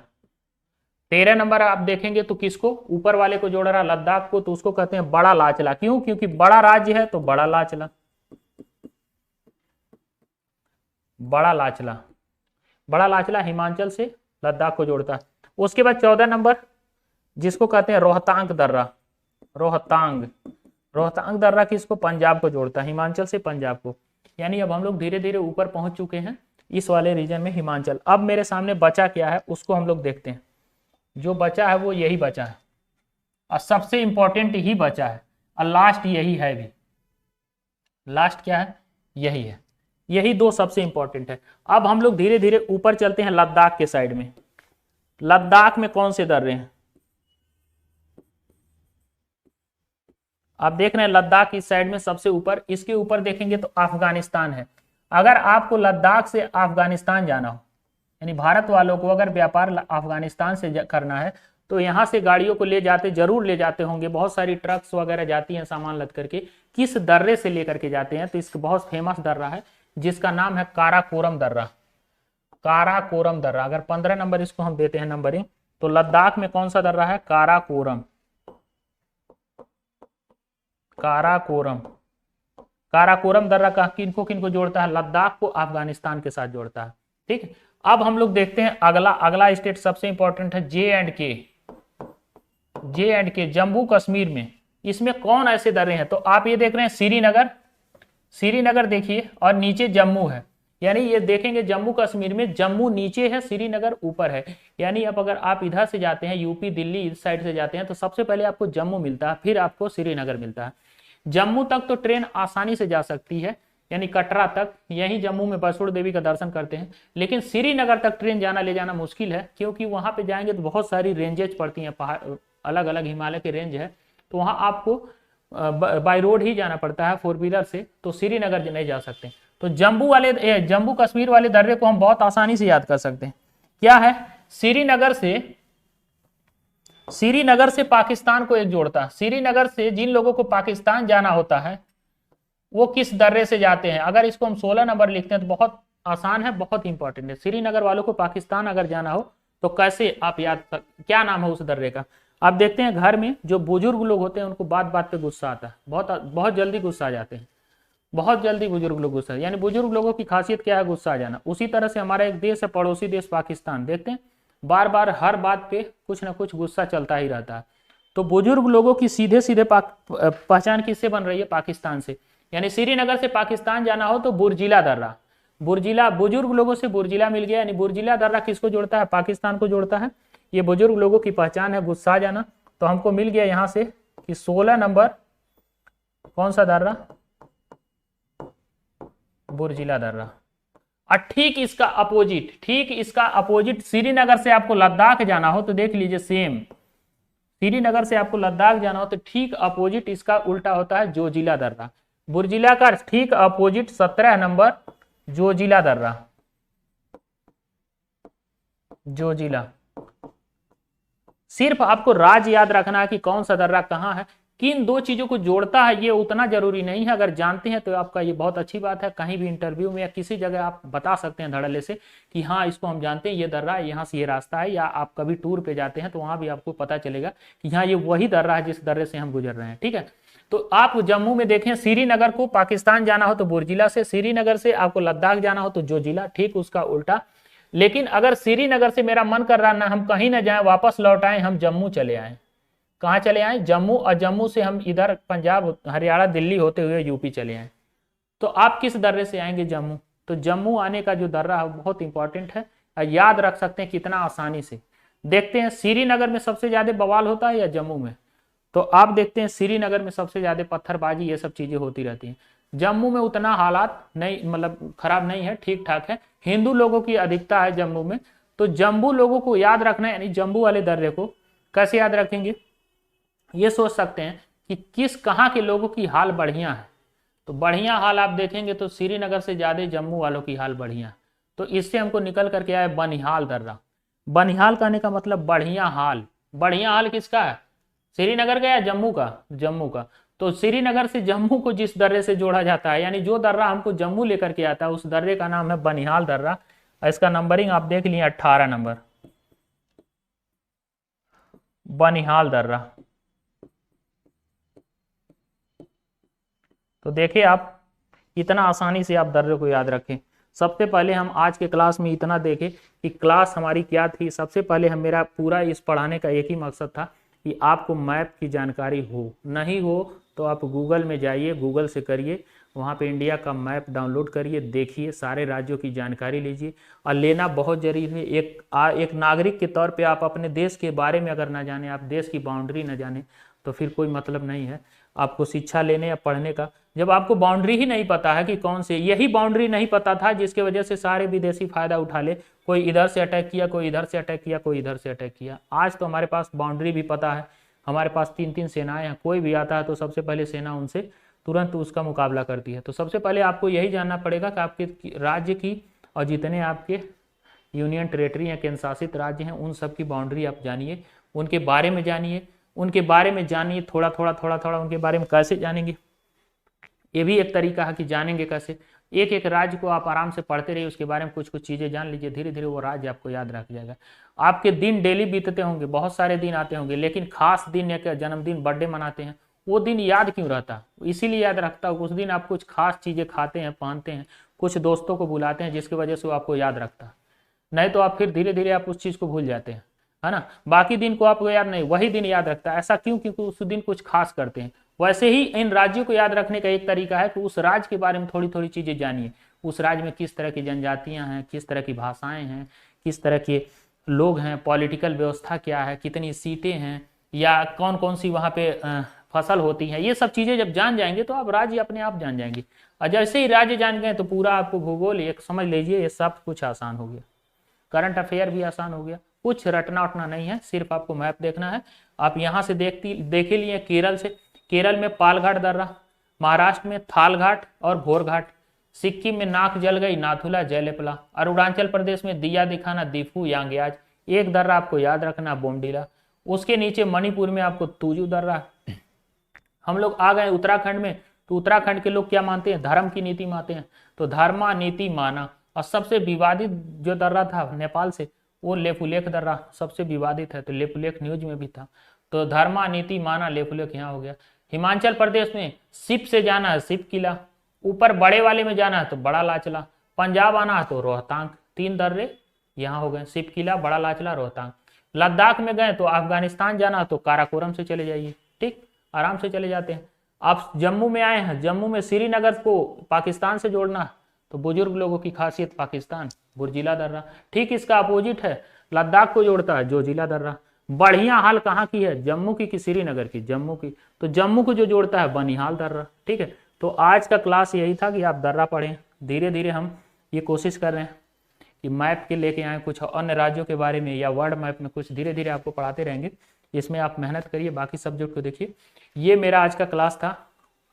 Speaker 1: 13 नंबर आप देखेंगे तो किसको? ऊपर वाले को जोड़ रहा लद्दाख को, तो उसको कहते हैं बड़ा लाचला। क्यों? क्योंकि बड़ा राज्य है तो बड़ा लाचला, बड़ा लाचला। बड़ा लाचला हिमाचल से लद्दाख को जोड़ता है। उसके बाद 14 नंबर जिसको कहते हैं रोहतांग दर्रा, रोहतांग। रोहतांग दर्रा किसको? पंजाब को जोड़ता है, हिमाचल से पंजाब को। यानी अब हम लोग धीरे धीरे ऊपर पहुंच चुके हैं इस वाले रीजन में, हिमाचल। अब मेरे सामने बचा क्या है उसको हम लोग देखते हैं। जो बचा है वो यही बचा है, और सबसे इंपॉर्टेंट ही बचा है, और लास्ट यही है भी। लास्ट क्या है? यही है। यही दो सबसे इंपॉर्टेंट है। अब हम लोग धीरे धीरे ऊपर चलते हैं लद्दाख के साइड में। लद्दाख में कौन से दर्रे हैं? आप देख रहे हैं लद्दाख इस साइड में सबसे ऊपर, इसके ऊपर देखेंगे तो अफगानिस्तान है। अगर आपको लद्दाख से अफगानिस्तान जाना हो, यानी भारत वालों को अगर व्यापार अफगानिस्तान से करना है, तो यहाँ से गाड़ियों को ले जाते, जरूर ले जाते होंगे, बहुत सारी ट्रक्स वगैरह जाती हैं सामान लद करके। किस दर्रे से लेकर के जाते हैं? तो इसका बहुत फेमस दर्रा है जिसका नाम है काराकोरम दर्रा। काराकोरम दर्रा। अगर 15 नंबर इसको हम देते हैं नंबरिंग, तो लद्दाख में कौन सा दर्रा है? काराकोरम। काराकोरम। काराकोरम दर्रा का किनको किनको जोड़ता है? लद्दाख को अफगानिस्तान के साथ जोड़ता है। ठीक है, अब हम लोग देखते हैं अगला स्टेट सबसे इंपॉर्टेंट है जे एंड के। जे एंड के, जम्मू कश्मीर में। इसमें कौन ऐसे दर्रे हैं? तो आप ये देख रहे हैं श्रीनगर, श्रीनगर देखिए, और नीचे जम्मू है। यानी ये देखेंगे जम्मू कश्मीर में जम्मू नीचे है, श्रीनगर ऊपर है। यानी अब अगर आप इधर से जाते हैं, यूपी दिल्ली इस साइड से जाते हैं, तो सबसे पहले आपको जम्मू मिलता है, फिर आपको श्रीनगर मिलता है। जम्मू तक तो ट्रेन आसानी से जा सकती है, यानी कटरा तक, यहीं जम्मू में वैष्णो देवी का दर्शन करते हैं। लेकिन श्रीनगर तक ट्रेन जाना ले जाना मुश्किल है, क्योंकि वहां पे जाएंगे तो बहुत सारी रेंजेज पड़ती हैं, पहाड़ अलग अलग हिमालय के रेंज है, तो वहां आपको बाय रोड ही जाना पड़ता है, 4 व्हीलर से। तो श्रीनगर नहीं जा सकते। तो जम्मू कश्मीर वाले दर्रे को हम बहुत आसानी से याद कर सकते हैं। क्या है? श्रीनगर से पाकिस्तान को एक जोड़ता है। श्रीनगर से जिन लोगों को पाकिस्तान जाना होता है वो किस दर्रे से जाते हैं? अगर इसको हम 16 नंबर लिखते हैं तो बहुत आसान है, बहुत इंपॉर्टेंट है। श्रीनगर वालों को पाकिस्तान अगर जाना हो तो कैसे आप क्या नाम है उस दर्रे का? आप देखते हैं घर में जो बुजुर्ग लोग होते हैं उनको बात बात पे गुस्सा आता है, बहुत जल्दी गुस्सा आ जाते हैं, बहुत जल्दी बुजुर्ग लोग गुस्सा। यानी बुजुर्ग लोगों की खासियत क्या है? गुस्सा आ जाना। उसी तरह से हमारा एक देश है पड़ोसी देश पाकिस्तान, देखते हैं बार बार हर बात पे कुछ ना कुछ गुस्सा चलता ही रहता है। तो बुजुर्ग लोगों की सीधे सीधे पहचान किससे बन रही है? पाकिस्तान से। यानी श्रीनगर से पाकिस्तान जाना हो तो बुर्जिला दर्रा, बुर्जिला, बुजुर्ग लोगों से बुर्जिला मिल गया। यानी बुर्जिला दर्रा किसको जोड़ता है? पाकिस्तान को जोड़ता है। ये बुजुर्ग लोगों की पहचान है, गुस्सा जाना। तो हमको मिल गया यहां से कि 16 नंबर कौन सा दर्रा? बुर्जिला दर्रा। और ठीक इसका अपोजिट श्रीनगर से आपको लद्दाख जाना हो तो देख लीजिए सेम, श्रीनगर से आपको लद्दाख जाना हो तो ठीक अपोजिट इसका उल्टा होता है जोजिला दर्रा। बुर्जिला का ठीक अपोजिट 17 नंबर जोजिला दर्रा, जोजिला। सिर्फ आपको राज्य याद रखना है कि कौन सा दर्रा कहां है, किन दो चीजों को जोड़ता है ये उतना जरूरी नहीं है, अगर जानते हैं तो आपका ये बहुत अच्छी बात है। कहीं भी इंटरव्यू में या किसी जगह आप बता सकते हैं धड़ल्ले से कि हाँ इसको हम जानते हैं, ये दर्रा है, यहाँ से ये रास्ता है, या आप कभी टूर पे जाते हैं तो वहां भी आपको पता चलेगा कि हाँ ये वही दर्रा है जिस दर्रे से हम गुजर रहे हैं। ठीक है, तो आप जम्मू में देखें, श्रीनगर को पाकिस्तान जाना हो तो बुर्जिला से, श्रीनगर से आपको लद्दाख जाना हो तो जोजिला, ठीक उसका उल्टा। लेकिन अगर श्रीनगर से मेरा मन कर रहा ना हम कहीं ना जाएं, वापस लौट आए, हम जम्मू चले आए, कहाँ चले आए, जम्मू, और जम्मू से हम इधर पंजाब, हरियाणा, दिल्ली होते हुए यूपी चले आए, तो आप किस दर्रे से आएंगे, जम्मू। तो जम्मू आने का जो दर्रा है बहुत इंपॉर्टेंट है, याद रख सकते हैं कितना आसानी से। देखते हैं श्रीनगर में सबसे ज्यादा बवाल होता है या जम्मू में, तो आप देखते हैं श्रीनगर में सबसे ज्यादा पत्थरबाजी ये सब चीजें होती रहती हैं। जम्मू में उतना हालात नहीं, मतलब खराब नहीं है, ठीक ठाक है। हिंदू लोगों की अधिकता है जम्मू में, तो जम्मू लोगों को याद रखना है, यानी जम्मू वाले दर्रे को कैसे याद रखेंगे, ये सोच सकते हैं कि किस कहाँ के लोगों की हाल बढ़िया है। तो बढ़िया हाल आप देखेंगे तो श्रीनगर से ज्यादा जम्मू वालों की हाल बढ़िया है। तो इससे हमको निकल करके आया बनिहाल दर्रा। बनिहाल कहने का मतलब बढ़िया हाल। बढ़िया हाल किसका है, श्रीनगर का या जम्मू का, जम्मू का। तो श्रीनगर से जम्मू को जिस दर्रे से जोड़ा जाता है, यानी जो दर्रा हमको जम्मू लेकर के आता है, उस दर्रे का नाम है बनिहाल दर्रा। इसका नंबरिंग आप देख लिए 18 नंबर, बनिहाल दर्रा। तो देखिए आप इतना आसानी से आप दर्रे को याद रखें। सबसे पहले हम आज के क्लास में इतना देखें कि क्लास हमारी क्या थी। सबसे पहले हम, मेरा पूरा इस पढ़ाने का एक ही मकसद था कि आपको मैप की जानकारी हो, नहीं हो तो आप गूगल में जाइए, गूगल से करिए, वहाँ पे इंडिया का मैप डाउनलोड करिए, देखिए, सारे राज्यों की जानकारी लीजिए। और लेना बहुत जरूरी है। एक नागरिक के तौर पे आप अपने देश के बारे में अगर ना जाने, आप देश की बाउंड्री ना जाने, तो फिर कोई मतलब नहीं है आपको शिक्षा लेने या पढ़ने का। जब आपको बाउंड्री ही नहीं पता है कि कौन से, यही बाउंड्री नहीं पता था जिसके वजह से सारे विदेशी फायदा उठा ले, कोई इधर से अटैक किया, कोई इधर से अटैक किया, कोई इधर से अटैक किया। आज तो हमारे पास बाउंड्री भी पता है, हमारे पास 3-3 सेनाएं हैं, कोई भी आता है तो सबसे पहले सेना उनसे तुरंत उसका मुकाबला करती है। तो सबसे पहले आपको यही जानना पड़ेगा कि आपके राज्य की और जितने आपके यूनियन टेरेटरी या केंद्र शासित राज्य हैं उन सब की बाउंड्री आप जानिए, उनके बारे में जानिए, उनके बारे में जानिए, थोड़ा थोड़ा उनके बारे में। कैसे जानेंगे, ये भी एक तरीका है कि जानेंगे कैसे। एक एक राज्य को आप आराम से पढ़ते रहिए, उसके बारे में कुछ कुछ चीजें जान लीजिए, धीरे धीरे वो राज्य आपको याद रख जाएगा। आपके दिन डेली बीतते होंगे, बहुत सारे दिन आते होंगे, लेकिन खास दिन या जन्मदिन, बर्थडे मनाते हैं, वो दिन याद क्यों रहता, इसीलिए याद रखता है। उस दिन आप कुछ खास चीजें खाते हैं, पहनते हैं, कुछ दोस्तों को बुलाते हैं, जिसकी वजह से वो आपको याद रखता है। नहीं तो आप फिर धीरे धीरे आप उस चीज को भूल जाते हैं, है ना। बाकी दिन को आपको याद नहीं, वही दिन याद रखता है। ऐसा क्यों, क्योंकि उस दिन कुछ खास करते हैं। वैसे ही इन राज्यों को याद रखने का एक तरीका है कि उस राज्य के बारे में थोड़ी थोड़ी चीजें जानिए। उस राज्य में किस तरह की जनजातियां हैं, किस तरह की भाषाएं हैं, किस तरह के लोग हैं, पॉलिटिकल व्यवस्था क्या है, कितनी सीटें हैं, या कौन कौन सी वहाँ पे फसल होती है। ये सब चीजें जब जान जाएंगे तो आप राज्य अपने आप जान जाएंगे। और जैसे ही राज्य जान गए तो पूरा आपको भूगोल एक समझ लीजिए, ये सब कुछ आसान हो गया। करंट अफेयर भी आसान हो गया, कुछ रटना उठना नहीं है, सिर्फ आपको मैप देखना है। आप यहाँ से देखे लिए केरल से, केरल में पालघाट दर्रा, महाराष्ट्र में थालघाट और भोरघाट, सिक्किम में नाक जल गई, नाथुला, जयलेपला, अरुणाचल प्रदेश में दिया दिखाना, दीफू, यांग्याज। एक दर्रा आपको याद रखना, बोमडीला। उसके नीचे मणिपुर में आपको तुजू दर्रा। हम लोग आ गए उत्तराखंड में, तो उत्तराखंड के लोग क्या मानते हैं, धर्म की नीति मानते हैं, तो धर्मा नीति माना। और सबसे विवादित जो दर्रा था नेपाल से, वो लेपुलेख दर्रा सबसे विवादित है, तो लेपुलेख न्यूज में भी था। तो धर्मा नीति माना, लेपुलेख यहाँ हो गया। हिमाचल प्रदेश में सिप से जाना है, सिप किला। ऊपर बड़े वाले में जाना है तो बड़ा लाचला। पंजाब आना है तो रोहतांग। 3 दर्रे यहाँ हो गए, सिप किला, बड़ा लाचला, रोहतांग। लद्दाख में गए तो अफगानिस्तान जाना तो काराकोरम से चले जाइए, ठीक, आराम से चले जाते हैं। आप जम्मू में आए हैं, जम्मू में श्रीनगर को पाकिस्तान से जोड़ना तो बुजुर्ग लोगों की खासियत पाकिस्तान, बुर्जिला दर्रा। ठीक इसका अपोजिट है, लद्दाख को जोड़ता है जोजिला दर्रा। बढ़िया हाल कहाँ की है, जम्मू की कि श्रीनगर की, जम्मू की। तो जम्मू को जो जोड़ता है बनिहाल दर्रा, ठीक है। तो आज का क्लास यही था कि आप दर्रा पढ़ें। धीरे धीरे हम ये कोशिश कर रहे हैं कि मैप के लेके आए, कुछ अन्य राज्यों के बारे में या वर्ल्ड मैप में कुछ धीरे धीरे आपको पढ़ाते रहेंगे। इसमें आप मेहनत करिए, बाकी सब्जेक्ट को देखिए। ये मेरा आज का क्लास था।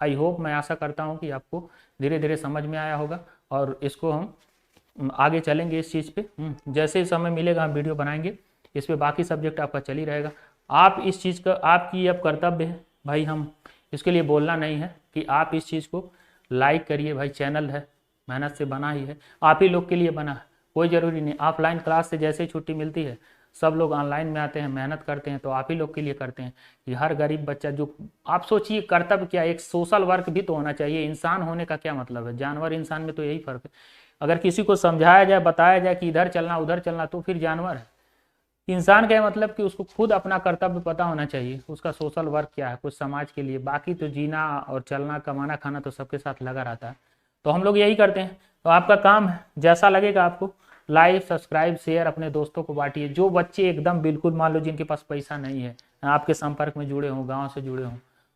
Speaker 1: आई होप, मैं आशा करता हूँ कि आपको धीरे धीरे समझ में आया होगा, और इसको हम आगे चलेंगे इस चीज़ पे। जैसे समय मिलेगा हम वीडियो बनाएंगे इस पे, बाकी सब्जेक्ट आपका चल ही रहेगा। आप इस चीज़ का, आपकी अब कर्तव्य है भाई, हम इसके लिए बोलना नहीं है कि आप इस चीज़ को लाइक करिए। भाई चैनल है, मेहनत से बना ही है, आप ही लोग के लिए बना है, कोई ज़रूरी नहीं। ऑफलाइन क्लास से जैसे ही छुट्टी मिलती है सब लोग ऑनलाइन में आते हैं, मेहनत करते हैं, तो आप ही लोग के लिए करते हैं कि हर गरीब बच्चा जो, आप सोचिए कर्तव्य क्या, एक सोशल वर्क भी तो होना चाहिए। इंसान होने का क्या मतलब है, जानवर इंसान में तो यही फर्क है। अगर किसी को समझाया जाए, बताया जाए कि इधर चलना उधर चलना, तो फिर जानवर है। इंसान का मतलब कि उसको खुद अपना कर्तव्य पता होना चाहिए, उसका सोशल वर्क क्या है, कुछ समाज के लिए। बाकी तो जीना और चलना, कमाना खाना तो सबके साथ लगा रहता है, तो हम लोग यही करते हैं। तो आपका काम है, जैसा लगेगा आपको लाइक सब्सक्राइब शेयर अपने दोस्तों को बांटिए। जो बच्चे एकदम बिल्कुल मान लो जिनके पास पैसा नहीं है, आपके संपर्क में जुड़े हों, गाँव से जुड़े हों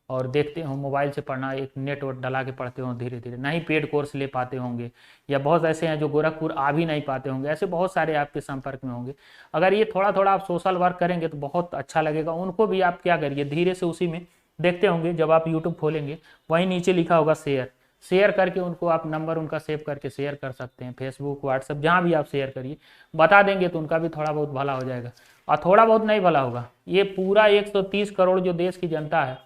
Speaker 1: और देखते हो मोबाइल से पढ़ना, एक नेट वर्क डला के पढ़ते हो धीरे धीरे, नहीं पेड कोर्स ले पाते होंगे, या बहुत ऐसे हैं जो गोरखपुर आ भी नहीं पाते होंगे, ऐसे बहुत सारे आपके संपर्क में होंगे। अगर ये थोड़ा थोड़ा आप सोशल वर्क करेंगे तो बहुत अच्छा लगेगा उनको भी। आप क्या करिए, धीरे से उसी में देखते होंगे, जब आप यूट्यूब खोलेंगे वहीं नीचे लिखा होगा शेयर, शेयर करके उनको आप नंबर उनका सेव करके शेयर कर सकते हैं। फेसबुक व्हाट्सएप जहाँ भी आप शेयर करिए, बता देंगे तो उनका भी थोड़ा बहुत भला हो जाएगा। और थोड़ा बहुत नहीं भला होगा, ये पूरा 130 करोड़ जो देश की जनता है,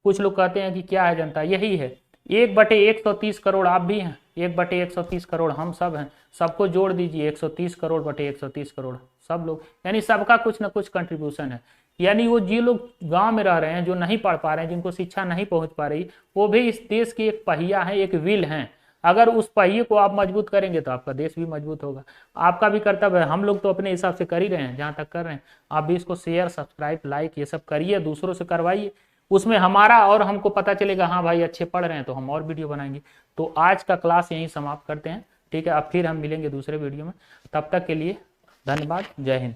Speaker 1: कुछ लोग कहते हैं कि क्या है जनता, यही है 1/130 करोड़ आप भी हैं, 1/130 करोड़ हम सब हैं, सबको जोड़ दीजिए 130 करोड़ बटे 130 करोड़ सब लोग, यानी सबका कुछ ना कुछ कंट्रीब्यूशन है। यानी वो जो लोग गांव में रह रहे हैं, जो नहीं पढ़ पा रहे हैं, जिनको शिक्षा नहीं पहुंच पा रही, वो भी इस देश की एक पहिया है, एक व्हील है। अगर उस पहिए को आप मजबूत करेंगे तो आपका देश भी मजबूत होगा। आपका भी कर्तव्य है, हम लोग तो अपने हिसाब से कर ही रहे हैं जहाँ तक कर रहे हैं, आप भी इसको शेयर सब्सक्राइब लाइक ये सब करिए, दूसरों से करवाइए, उसमें हमारा और हमको पता चलेगा हाँ भाई अच्छे पढ़ रहे हैं, तो हम और वीडियो बनाएंगे। तो आज का क्लास यहीं समाप्त करते हैं, ठीक है। अब फिर हम मिलेंगे दूसरे वीडियो में, तब तक के लिए धन्यवाद, जय हिंद।